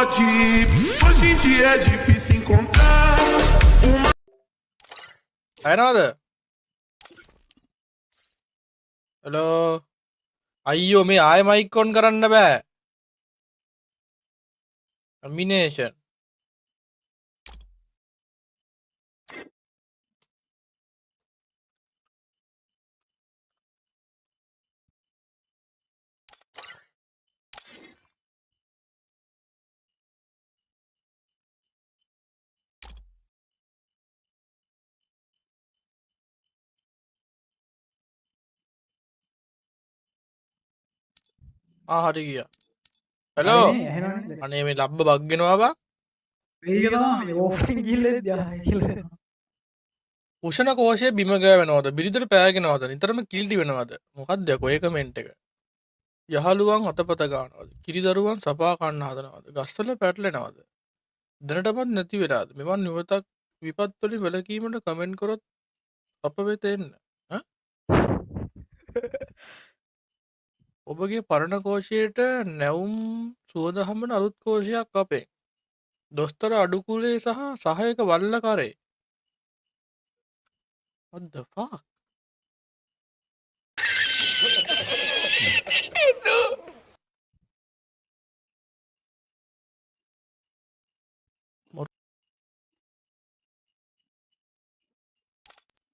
pode. Hoje em dia é difícil encontrar uma. අයනවාද hello අයියෝ මේ ආය මයික් ඔන් කරන්න බෑ කම්බිනේෂන් හරි ගියා හලෝ හරිනේ ඇහෙනවනේ අනේ මේ ලබ්බ බග්ගෙනවා බා ඒක තමයි ඕෆින් ගිල්ලෙත් යයි කියලා උෂණ කෝෂයේ බිම ගෑවෙනවද බිරිඳට පෑගෙනවද නිතරම කිල්ටි වෙනවද මොකක්ද යකෝ ඒ කමෙන්ට් එක යහළුවන් අතපත ගන්නවද කිරිදරුවන් සපා කන්න හදනවද ගස්වල පැටලෙනවද දැනටමත් නැති වෙලාද මෙවන් නිවතක් විපත් වලින් වැළකීමට කමෙන්ට් කරොත් අප වෙත එන්න ඔබගේ පරණ කෝෂයට නැවුම් සුවඳ හම්බන අලුත් කෝෂයක් අපේ දොස්තර අඩුකුලේ සහ සහායක වල්ල කරේ what the fuck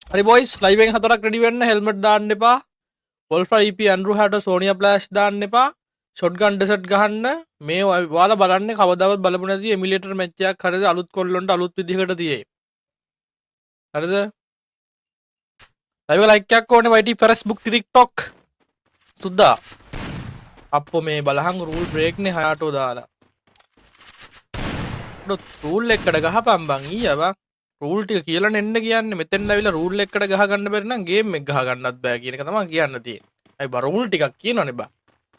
හරි බොයිස් ලයිව් එකෙන් හතරක් රෙඩි වෙන්න හෙල්මට් දාන්න එපා වොල්ෆා EP ඇන්ඩ්‍රු හට සෝනියා ෆ්ලෑෂ් දාන්න එපා ෂොට්ගන් ඩෙසර්ට් ගහන්න මේ ඔයාලා බලන්නේ කවදාවත් බලපු නැති එමියුලේටර් මැච් එකක් හරිද අලුත් කොල්ලොන්ට අලුත් විදිහකට තියේ හරිද ලයිව් එක ලයික් එකක් ඕනේ YT Facebook TikTok සුද්දා අප්පෝ මේ බලහන් රූල් බ්‍රේක් නේ හයාටෝ දාලා රූල් එකකට ගහපන් බං ඊයා බං රූල් ටික කියලා නෙන්න කියන්නේ මෙතෙන් ඇවිල්ලා රූල් එකකට ගහ ගන්න බැරි නම් ගේම් එක ගහ ගන්නත් බෑ කියන එක තමයි කියන්න තියෙන්නේ. අයි බා රූල් ටිකක් කියනවනේ බා.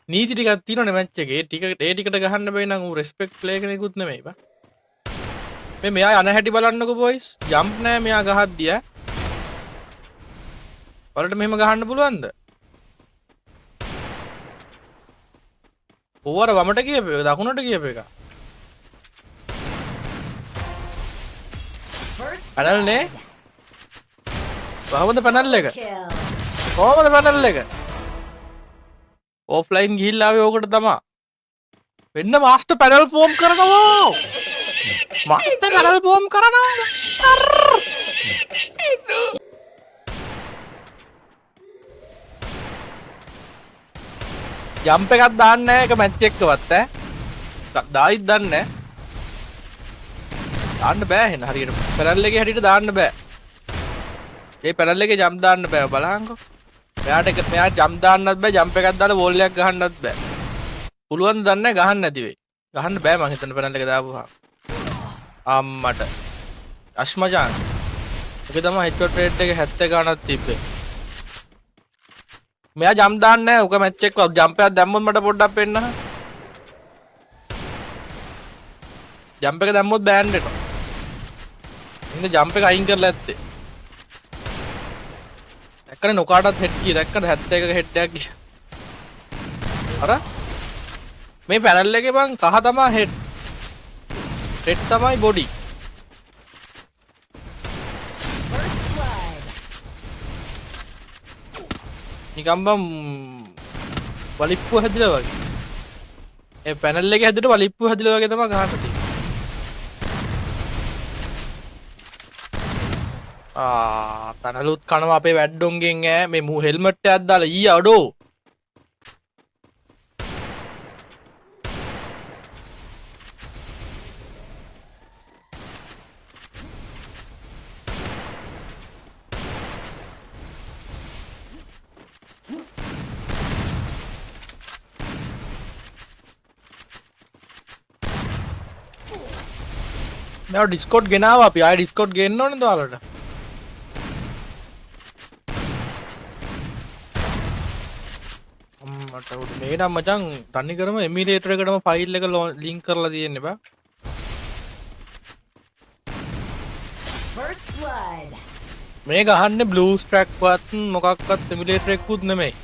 නීති ටිකක් තියෙනවනේ මැච් එකේ. ඒ ටිකට ගහන්න බැරි නම් ඌ රෙස්පෙක්ට් ප්ලේ කෙනෙකුත් නෙමෙයි බා. මෙයා යන හැටි බලන්නකෝ බොයිස්. ජම්ප් නෑ මෙයා ගහද්දිය. වලට මෙහෙම ගහන්න පුළුවන්ද? ඕවර වමට කියපේ දකුණට කියපේ එක. පැනල් නේ කොහොමද පැනල් එක කොහොමද පැනල් එක ඕෆ්ලයින් ගිහිල්ලා ආවේ ඕකට තමයි වෙන්න මාස්ටර් පැනල් ෆෝම් කරනවා මාස්ටර් පැනල් ෆෝම් කරනවා ජම්ප් එකක් දාන්න නැහැ ඒක මැච් එකකවත් ඈ දායිත් දන්නේ නැහැ දාන්න බෑ එහෙනම් හරියට පැනල් එකේ හැටියට දාන්න බෑ. ඒ පැනල් එකේ ජම්ප් දාන්න බෑ බලහන්කෝ. මෙයාට ජම්ප් දාන්නත් බෑ ජම්ප් එකක් දාලා වෝල් එකක් ගහන්නත් බෑ. පුළුවන් ද දන්නේ ගහන්න නැති වෙයි. ගහන්න බෑ මං හිතන පැනල් එක දාපුවා. අම්මට. අශ්මජාන්. ඒක තමයි හෙඩ්ෂොට් රේට් එක 70 ගණනක් තිබ්බේ. මෙයා ජම්ප් දාන්නේ නැහැ. උක මැච් එකක් ජම්ප් එකක් දැම්මොත් මට පොඩ්ඩක් පෙන්නහ. ජම්ප් එක දැම්මොත් බෑන්ඩ් වෙනවා. ඉතින් ජම්ප් එක අයින් කරලා ඇත්තේ. දැක්කනේ නොකාටත් හෙඩ් කී දැක්කද 71ක හෙඩ් එකක් ගියා. අර මේ පැනල් එකේ බං කහ තමයි හෙඩ්. රෙඩ් තමයි බොඩි. නිකම් බම් වලිප්පුව හැදිලා වගේ. ඒ පැනල් එකේ හැදුවට වලිප්පුව හැදිලා වගේ තමයි ගහන්න තියෙන්නේ. පැනලුත් කනවා අපේ වැඩ්ඩොන්ගෙන් ඈ මේ මූ හෙල්මට් එකක් දාලා ඊ අඩෝ මෙයා ඩිස්කෝඩ් ගෙනාවා අපි ආයෙ ඩිස්කෝඩ් ගේන්න ඕනේද ඔයාලට මේ නම් මචං තනි කරම එමිරේටර් එකටම ෆයිල් එක ලින්ක් කරලා තියෙන්නේ බා මේ ගහන්නේ බ්ලූ ස්ට්‍රැක් වත් මොකක්වත් එමිරේටර් එකකුත් නෙමෙයි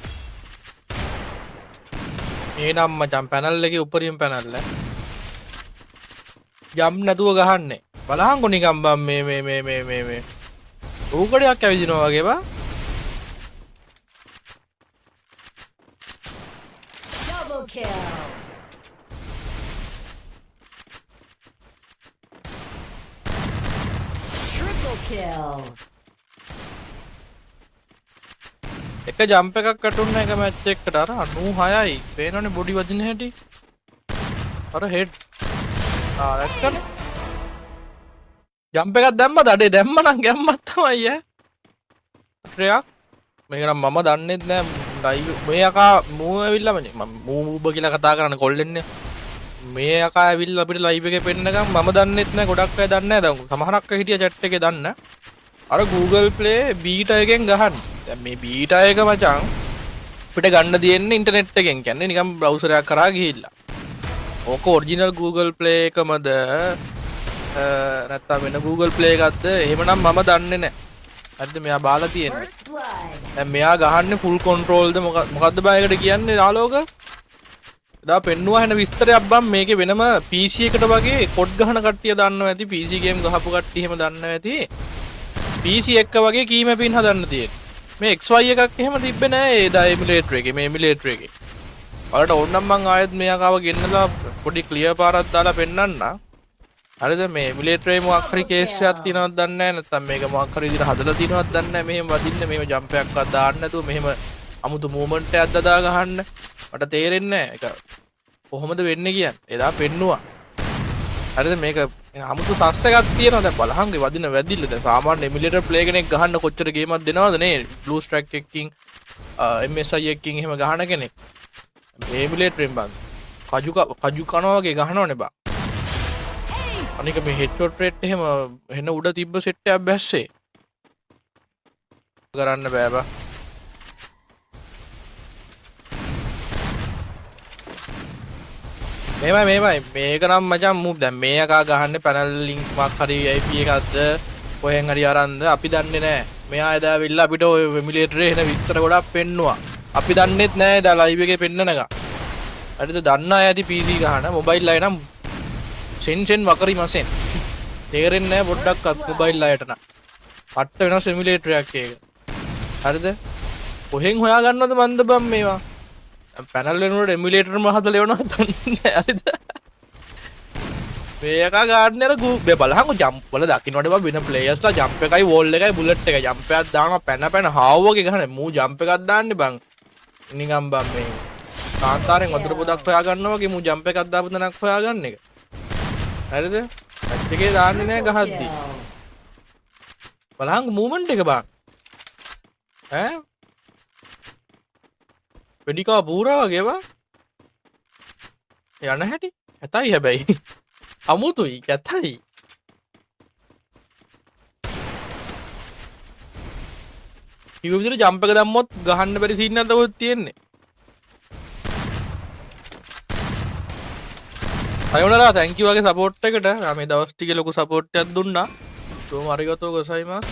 මේ නම් මචං පැනල් එකේ උඩරින් පැනල් ජම් නැතුව ගහන්නේ බලහන්කො නිකම් බම් මේ රූකඩයක් ඇවිදිනවා වගේ බා Double kill. Triple kill. එක ජම්ප එකක් කටුන්න එක මැච් එකට අර 96යි පේනවනේ බොඩි වදින හැටි අර හෙඩ් දැක්කනේ ජම්ප එකක් දැම්මද අඩේ දැම්ම නම් ගැම්මක් තමයි ඈ ට්‍රයක් මේක නම් මම දන්නෙත් නෑ ලයිව් මේ අකා මූ ඇවිල්ලා මම මූබ කියලා කතා කරන්නේ කොල්ලෙන්නේ මේ අකා ඇවිල්ලා අපිට ලයිව් එකේ පෙන්නකම් මම දන්නෙත් නෑ ගොඩක් අය දන්නේ නෑ දැන් සමහරක් අය හිටියා chat එකේ දන්න අර Google Play බීටා එකෙන් ගහන්න දැන් මේ බීටා එක මචං අපිට ගන්න තියෙන්නේ ඉන්ටර්නෙට් එකෙන් කියන්නේ නිකන් බ්‍රවුසර් එකක් කරා ගිහිල්ලා ඕක ඔරිජිනල් Google Play එකමද නැත්තම් වෙන Google Play එකක්ද එහෙමනම් මම දන්නේ නැහැ. හරිද මෙයා බාලා තියෙන්නේ. දැන් මෙයා ගහන්නේ full controlද මොකද්ද බයකට කියන්නේ ආලෝක? එදා පෙන්නුවා වෙන විස්තරයක් බම් මේකේ වෙනම PC එකට වගේ කොඩ් ගහන කට්ටිය දන්නවා ඇති PC game ගහපු කට්ටිය එහෙම දන්නවා ඇති. PC එක වගේ key mapping හදන්න තියෙන්නේ. මේ XY එකක් එහෙම තිබ්බේ නැහැ ඒ දා emulator එකේ මේ emulator එකේ. ඔයාලට ඕනනම් මං ආයෙත් මෙයාව ගෙන්නලා පොඩි ක්ලියර් පාරක් දාලා පෙන්නන්න. හරිද මේ එමුලේටර් එකේ මොකක් හරි කේස් එකක් තියෙනවද දන්නේ නැහැ නැත්නම් මේක මොකක් හරි විදිහට හදලා තියෙනවද දන්නේ නැහැ මෙහෙම වදින්න මෙහෙම ජම්ප් එකක්වත් දාන්න නැතුව මෙහෙම අමුතු මූවමන්ට් එකක් දදා ගහන්න මට තේරෙන්නේ නැහැ ඒක කොහොමද වෙන්නේ කියන්නේ එදා පෙන්නුවා හරිද මේක අමුතු සස් එකක් තියෙනවා දැන් බලහන් වදින වැදිල්ල දැන් සාමාන්‍ය එමුලේටර් ප්ලේ කෙනෙක් ගහන්න කොච්චර ගේමක් දෙනවද නේ බ්ලූ ස්ට්‍රැක් එකකින් MSI එකකින් එහෙම ගහන කෙනෙක් මේ එමුලේටරෙන් බං කජු කනවා වගේ ගහනවනේ බං අනික මේ හෙඩ්ෂොට් රේට් එහෙම එන උඩ තිබ්බ සෙට් එකක් බැස්සේ කරන්න බෑ බා මේමයි මේක නම් මචං මූ දැන් මේ එකා ගහන්නේ පැනල් ලින්ක් එකක් හරි IP එකක්ද කොහෙන් හරි අරන්ද අපි දන්නේ නැහැ මෙයා එදා ඇවිල්ලා අපිට ඔය එමුලේටරේ එන විස්තර ගොඩක් පෙන්නුවා අපි දන්නෙත් නැහැ එදා ලයිව් එකේ පෙන්නනක හරිද දන්න අය ඇති PC ගහන මොබයිල් අය නම් සෙන් වකරි මසෙන් තේරෙන්නේ නැහැ පොඩ්ඩක්වත් මොබයිල් අයට නම් පට්ට වෙනස් එමුලේටර් එකක් ඒක හරිද කොහෙන් හොයාගන්නවද මන්ද බම් මේවා පැනල් වෙනුවට එමුලේටර්ම හදලා එවනවා දන්නේ නැහැ හරිද මේක ගන්න අර මේ බලහන් ජම්ප් වල දකින්නට බා වෙන ප්ලේයර්ස්ලා ජම්ප් එකයි වෝල් එකයි බුලට් එකයි ජම්ප් එකක් දානවා පැන හාව් වගේ ගහන මූ ජම්ප් එකක් දාන්නේ බං නිකම් බම් මේ කාන්තාරෙන් වතුර පොදක් හොයා ගන්නවා වගේ මූ ජම්ප් එකක් දාපු තැනක් හොයාගන්න එක හරිද ඇස් එකේ දාන්නේ නැහැ ගහද්දි බලහන් මූවමන්ට් එක බං ඈ වෙඩිකා පූරා වගේ බං යන හැටි ඇතයි හැබැයි අමුතුයි කැතයි කිව්ව විදිහට ජම්ප් එක දැම්මොත් ගහන්න බැරි සීන් එකක් තමයි තියෙන්නේ අයෝනලා thank you වගේ සපෝට් එකට මේ දවස් ටිකේ ලොකු සපෝට් එකක් දුන්නා තෝම අරිගතෝ ගොසයිමස්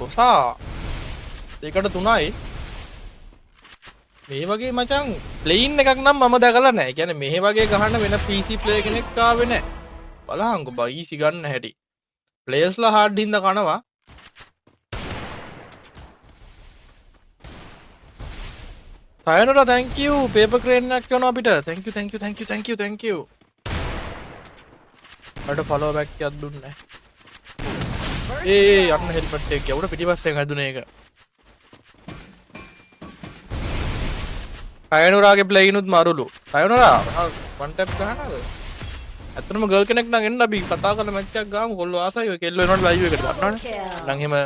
කොසා දෙකට 3යි මේ වගේ මචං ප්ලේන් එකක් නම් මම දැකලා නැහැ. කියන්නේ මේ වගේ ගහන්න වෙන PC ප්ලේ කෙනෙක් ආවේ නැහැ. බලහන්කො බා ඊසි ගන්න හැටි. ප්ලේයර්ස්ලා හાર્ඩ් හින්දා කනවා. සයනට thank you paper crane එකක් කරනවා අපිට. thank you. අර follow back එකක් දුන්නේ. ඒ යන්න හෙල්පට් එක යවුන පිටිපස්සෙන් හදුනේ ඒක. සයනුරාගේ ප්ලේයිනුත් මරුලු. සයනුරා වන් ටැප් ගහනද? ඇත්තටම ගර්ල් කෙනෙක් නම් එන්න අපි කතා කරලා මැච් එකක් ගාමු. කොල්ලෝ ආසයි ඔය කෙල්ලෝ එනවට ලයිව් එකට ගන්නවනේ. නම් එහෙම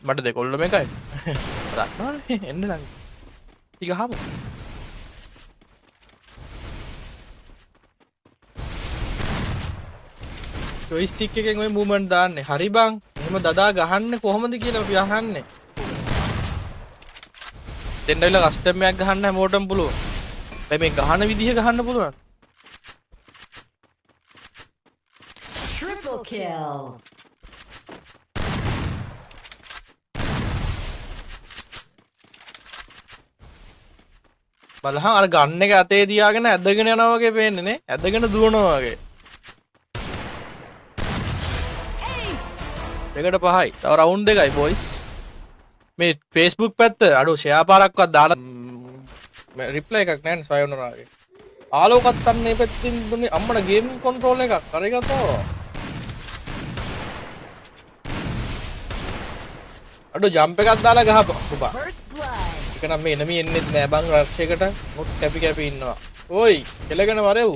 මට දෙකොල්ලෝ මේකයි. ගන්නවනේ එන්න නම්. ටික ගහමු. ජොයිස්ටික් එකෙන් ඔය මූවමන්ට් දාන්නේ. හරි බං. එහෙම දදා ගහන්නේ කොහොමද කියලා අපි අහන්නේ. දෙන්නවිල කස්ටම් එකක් ගහන්න හැමෝටම පුළුවන්. හැබැයි මේ ගහන විදිහ ගහන්න පුළුවන්. Triple kill. බලහන් අර ගන්න එක අතේ තියාගෙන ඇදගෙන යනවා වගේ පේන්නේ නේ. ඇදගෙන දුවනවා වගේ. Ace. දෙකට 5යි. තව රවුන්ඩ් දෙකයි බොයිස්. මේ Facebook පැත්ත අඩෝ ෂෙයා පාරක්වත් දාලා රිප්ලයි එකක් නැහැ සයෝනරාගේ. ආලෝකත් අන්න මේ පැත්තෙන් දුන්නේ අම්මට ගේමින් කන්ට්‍රෝල් එකක් කරගත්තෝ. අඩෝ ජම්ප් එකක් දාලා ගහපන් පුපා. First blood. ඒක නම් මේ එනමි එන්නෙත් නෑ බං රෂ් එකට මොත් කැපි කැපි ඉන්නවා. ඕයි කෙලගෙන වරෙව්.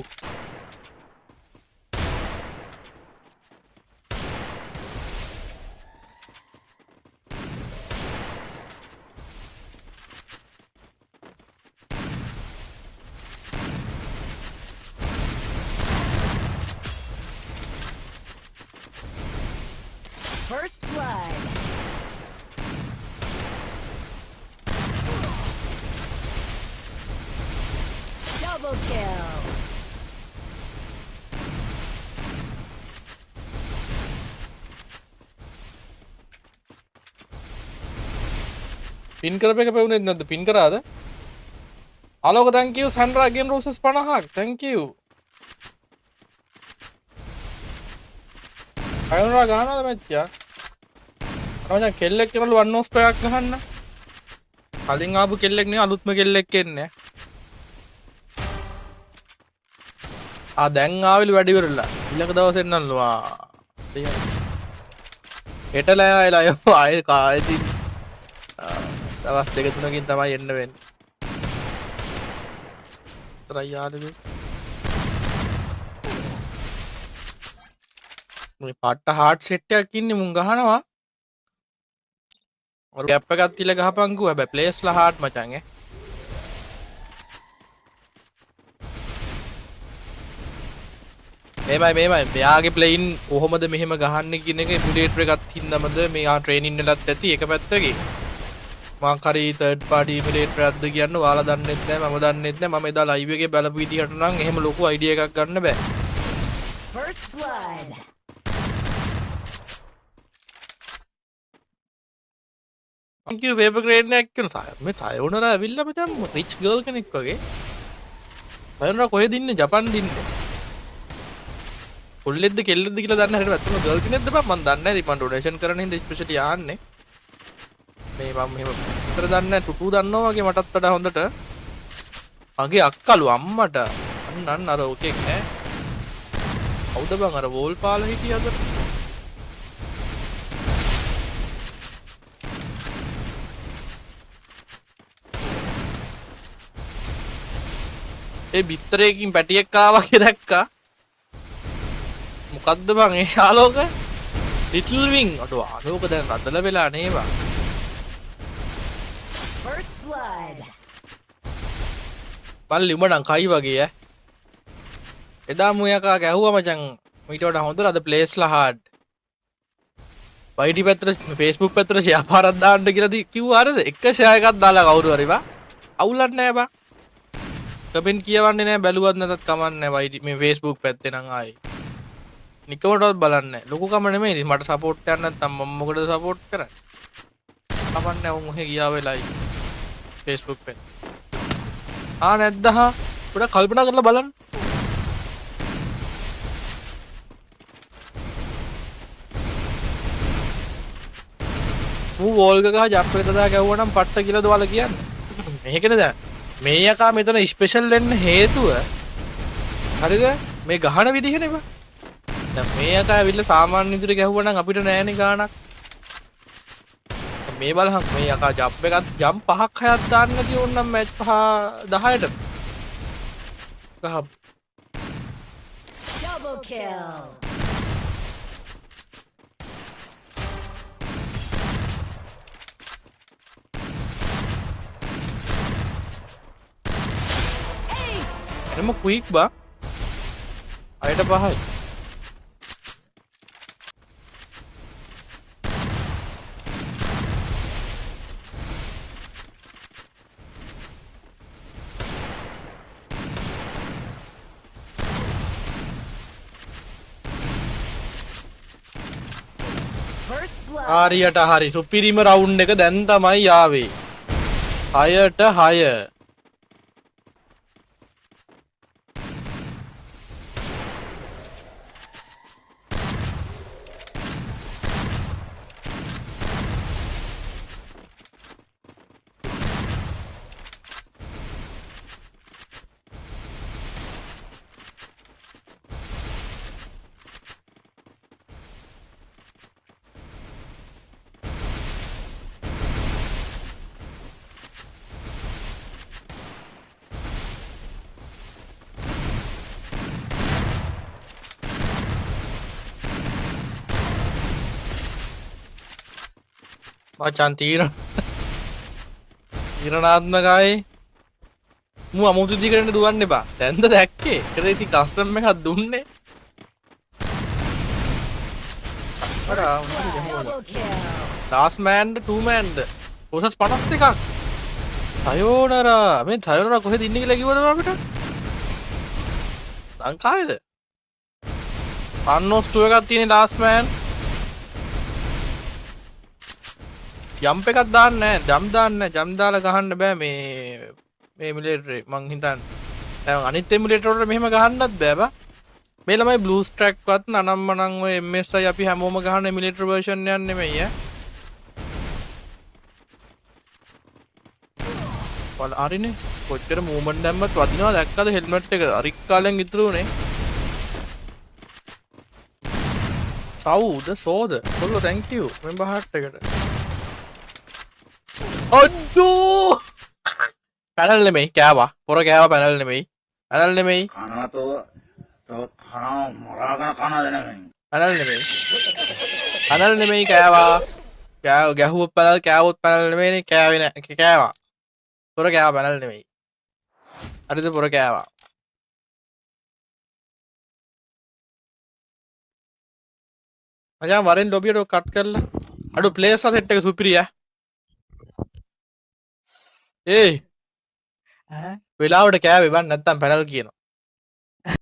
First blood. Double kill. පින් කරප එක පෙවුනේ නැද්ද පින් කරාද? ආලෝක thank you සන්ඩ්‍රා again roses 50ක් thank you. අයෝනරා ගහනවද මැච්චා? මචං කෙල්ලෙක් කෙනලු වන් නෝස් පැයක් ගහන්න. කලින් ආපු කෙල්ලෙක් නේ අලුත්ම කෙල්ලෙක් එන්නේ. දැන් ආවිලු වැඩි ඉවරලා. ඊළඟ දවසේ එන්නලු හෙටලා ආයලා ආයේ කායදී දවස් දෙක තුනකින් තමයි එන්න වෙන්නේ. තරයි යාළුවෝ. මේ පාට්ට හાર્ට් සෙට් එකක් ඉන්නේ මුන් ගහනවා. ඔර ගැප් එකක් තියලා ගහපන්කෝ. හැබැයි ප්ලේස්ලා හાર્ට් මචං ඈ. මේමයි මෙයාගේ ප්ලේන් කොහොමද මෙහෙම ගහන්නේ කියන එක ඉමුලේටර් එකක් හින්දාමද මෙයා ට්‍රේනින් වෙලත් ඇති එක පැත්තකින් මං කරේ තර්ඩ් පාටි ඉමුලේටර් එකක්ද කියන්න ඔයාලා දන්නෙත් නැහැ මම දන්නෙත් නැහැ මම එදා ලයිව් එකේ බලපු විදිහට නම් එහෙම ලොකු අයිඩියා එකක් ගන්න බෑ First blood. thank you paper grade එකක් කරනවා මේ සයෝනරා ඇවිල්ලා මචං රිච් ගර්ල් කෙනෙක් වගේ සයෝනරා කොහෙද ඉන්නේ ජපන් දින්නේ කොල්ලෙද්ද කෙල්ලෙද්ද කියලා දන්න හැටි වැත්තම ගර්ල් කෙනෙක්ද බං මන් දන්නේ නැහැ මන් ඩොනේෂන් කරන හින්දා ස්පෙෂලි ආන්නේ මේ මම මෙහෙම විතර දන්නේ නැහැ ටුටු දන්නවා වගේ මටත් වඩා හොඳට මගේ අක්කලු අම්මට අන්න අර ඔකෙක් නෑ කවුද බං අර වෝල් පාලා හිටියද ඒ බිත්තරයකින් පැටියෙක් ආවා කියලා දැක්කා මොකද්ද බං ඒ ආලෝක ලිටල් වින් අතෝ ආලෝක දැන් රදල වෙලා නේවා First blood. පල්ලි උඹ නම් කයි වගේ ඈ එදා මුයකා ගැහුවා මචං ඊට වඩා හොඳට අද ප්ලේස්ලා හાર્ඩ් වයිටි පැත්තට Facebook පැත්තට ෂෙයා පාරක් දාන්න කියලා කිව්වා හරිද එක ෂෙයා එකක් දාලා කවුරු හරි බා අවුලක් නෑ බා කමෙන්ට් කියවන්නේ නෑ බැලුවත් නැතත් කමක් නෑ වයිටි මේ Facebook පැත්තේ නම් ආයේ නිකමටවත් බලන්නේ ලොකු කම නෙමෙයි මට සපෝට් කරන්න නැත්නම් මම මොකටද සපෝට් කරන්නේ කමන්නේ උන් ඔහෙ ගියා වෙලයි Facebook පැත්ත නැද්ද පොඩක් කල්පනා කරලා බලන්න ඌ වෝල් එක ගහ ජම්ප් එකට දා ගැව්වා නම් පට්ට කියලාද ඔයාලා කියන්නේ මේකනේ දැන් මේ යකා මෙතන ස්පෙෂල් වෙන්න හේතුව හරිද මේ ගහන විදිහනේ බා දැන් මේ යකා ඇවිල්ලා සාමාන්‍ය විදිහට ගැහුවා නම් අපිට නෑනේ ගාණක් මේ බලහන් මේ යකා ජම්ප් එකක් ජම්ප් 5ක් 6ක් දාන්න නැති ඕනනම් මැච් 5 10ට ගහ Double kill. Ace. එනම ක්වික් බා අයට 5යි First blood. හරියට හරි සුපිරිම රවුන්ඩ් එක දැන් තමයි ආවේ 6ට 6 මචන් තීරණාත්මකයි මු අමුතු දිගට දුවන්න එපා දැන්ද දැක්කේ ඒකට ඉතින් කස්ටම් එකක් දුන්නේ Double kill. ලාස්ට් මෑන්ද 2 මෑන්ද පොසස් 52ක් සයෝනරා මේ සයෝනරා කොහෙද ඉන්නේ කියලා කිව්වද අපිට ලංකාවේද අන්නෝස් 2 එකක් තියෙන ලාස්ට් මෑන් ජම්ප් එකක් දාන්න නෑ ජම්ප් දාන්න ජම්ප් දාලා ගහන්න බෑ මේ එමුලේටරේ මං හිතන්නේ දැන් අනිත් එමුලේටර වලට මෙහෙම ගහන්නත් බෑ බා මේ ළමයි බ්ලූ ස්ට්‍රැක් වත් නනම්මනම් ඔය MSI අපි හැමෝම ගහන එමුලේටර version එකක් නෙමෙයි ඈ වල හරිනේ කොච්චර මූවමන්ට් දැම්මත් වදිනවා දැක්කද හෙල්මට් එක අරික් කාලෙන් ඉතුරු උනේ සවුද සෝද කොල්ලෝ thank you මෙම්බර් හાર્ට් එකට අඩෝ පැනල් නෙමෙයි කෑවා පොර කෑවා පැනල් නෙමෙයි කනතෝ කන මොරාගෙන කනද නෙමෙයි පැනල් නෙමෙයි කෑවා ගැහුවොත් පැනල් කෑවොත් පැනල් නෙමෙයිනේ කෑවේ නෑ කෑවා පොර කෑවා පැනල් නෙමෙයි හරිද පොර කෑවා මචං වරෙන් ලොබියට කට් කරලා අඩු ප්ලේස් සෙට් එක සුපිරිය ඒ ඈ වෙලාවට කෑවේ බන් නැත්තම් පැනල් කියනවා